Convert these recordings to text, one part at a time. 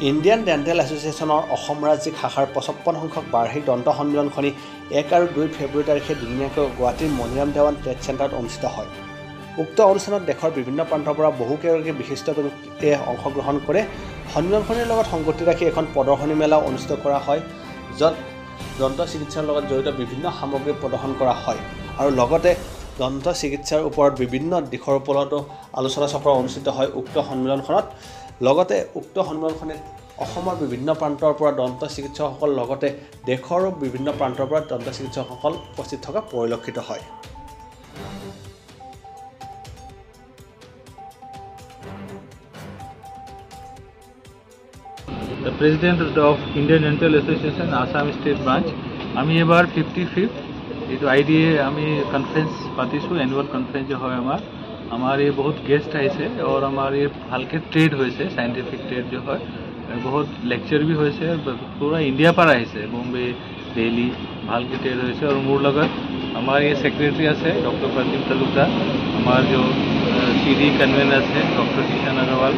Indian dental এছ'চিয়েশ্যনৰ Assam ৰাজ্যিক শাখাৰ 55 সংখ্যক বাৰ্ষিক দন্ত সন্মিলনখনি 1 আৰু 2 ফেব্ৰুৱাৰী তাৰিখে দুদিনীয়াকৈ গুৱাহাটীৰ মণিৰাম দেৱান ট্ৰেড চেণ্টাৰত অনুষ্ঠিত হয়। উক্ত অনুষ্ঠানত দেশৰ বিভিন্ন প্ৰান্তৰ পৰা বহুকেইগৰাকী বিশিষ্ট ব্যক্তিয়ে অংশগ্ৰহণ কৰে। সন্মিলনখনিৰ লগত সংগতি ৰাখি এখন প্ৰদৰ্শনী মেলাও অনুষ্ঠিত কৰা হয়, য'ত দন্ত চিকিৎসাৰ লগত জড়িত বিভিন্ন সামগ্ৰী প্ৰদৰ্শন কৰা হয় আৰু লগতে দন্ত চিকিৎসাৰ ওপৰত বিভিন্ন দিশৰ ওপৰতো আলোচনা চক্ৰ অনুষ্ঠিত হয় উক্ত সন্মিলনখনত। লগতে উক্ত সন্মিলনখনিত অসমৰ বিভিন্ন প্ৰান্তৰ পৰা দন্ত চিকিৎসকসকল লগতে দেশৰ বিভিন্ন প্ৰান্তৰ পৰা দন্ত চিকিৎসকসকল উপস্থিত থকা পৰিলক্ষিত হয়। The President of Indian Dental Association Assam State Branch আমি এবাৰ 55th এইটো IDA আমি কনফাৰেন্স পাতিছোঁ এনুৱেল কনফাৰেন্স যে হয় আমাৰ ये बहुत गेस्ट আহিছে और আমাৰ ये ভালকে ট্ৰেড হৈছে সাইন্টিফিক ট্ৰেড যে হয় बहुत লেকচাৰ भी হৈছে পুৰা ইণ্ডিয়া পৰা আহিছে বম্বে দিল্লী ভালকে ট্ৰেড হৈছে और মোৰ লগত আমাৰ ये सेक्रेटरी আছে ডক্টৰ প্ৰদীপ তালুকদাৰ আমাৰ जो CD কনভেনৰ আছে doctor Kishan Agarwal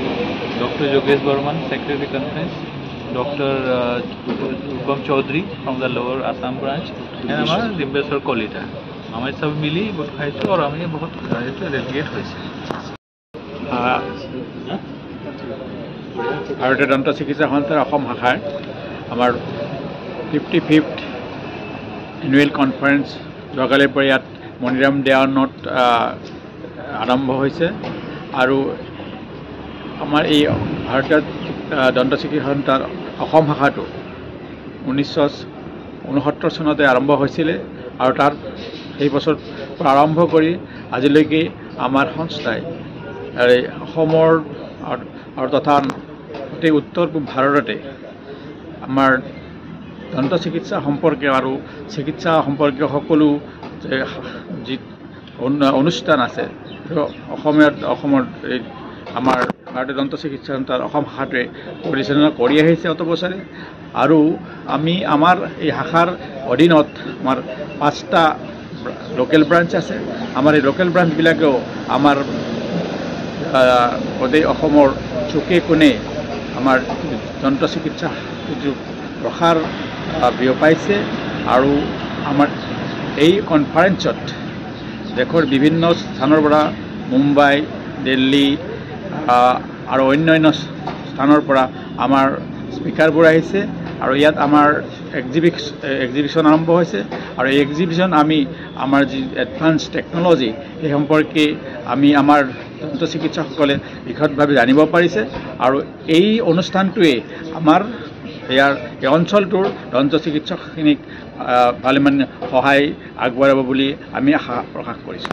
doctor Yogesh Barman secretary conference doctor Rupam Choudhury from the lower Assam branch and हमारा दिम्बेश्वर कलिता हमें सब मिली गोट खाइছো और हमें बहुत डेलिगेट হৈছে ভাৰতীয় দন্ত চিকিৎসা সন্থাৰ অসম শাখাৰ আমাৰ 55th এনুৱেল কনফাৰেন্স যোৱাকালিৰ পৰা ইয়াত মণিৰাম দেৱানত আৰম্ভ হৈছে আৰু আমাৰ এই ভাৰতীয় দন্ত চিকিৎসা সন্থাৰ অসম শাখাটো 1969 চনতে আৰম্ভ হৈছিল আৰু তাৰ সেই বছৰ আৰম্ভ কৰি আজিলৈকে আমাৰ সংস্থাই অসমৰ আৰু তথা গোটেই উত্তৰ পূব ভাৰততে আমাৰ দন্ত চিকিৎসা সম্পৰ্কীয় আৰু চিকিৎসা সম্পৰ্কীয় সকলো যি অনুষ্ঠান আছে অসমৰ আমাৰ ভাৰতীয় দন্ত চিকিৎসা সন্থাৰ অসম শাখাটোৱে পৰিচালনা কৰি আহিছে অত বছৰে আৰু আমি আমাৰ এই শাখাৰ অধীনত আমাৰ 5টা লোকেল ব্ৰাঞ্চ আছে আমাৰ এই লোকেল ব্ৰাঞ্চবিলাকেও আমাৰ গোটেই অসমৰ চুকে কোণে আমাৰ দন্ত চিকিৎসা প্ৰসাৰ বিয়পাইছে আৰু আমাৰ এই কনফাৰেন্সত দেশৰ বিভিন্ন স্থানৰ পৰা মুম্বাই দিল্লী আৰু অন্যান্য স্থানৰ পৰা আমাৰ স্পিকাৰবোৰ আহিছে আৰু ইয়াত আমাৰ এক্সিবিশন আৰম্ভ হৈছে আৰু এই এক্সিবিশন আমি আমাৰ যি এডভান্স টেকনলজি এই সম্পৰ্কে আমি আমাৰ দন্ত চিকিৎসকসকলে বিশদভাৱে জানিব পাৰিছে আৰু এই অনুষ্ঠানটোৱে আমাৰ ইয়াৰ এই অঞ্চলটোৰ দন্ত চিকিৎসকখিনিক ভালেমান সহায় আগবঢ়াব বুলি আমি আশা প্ৰকাশ কৰিছোঁ।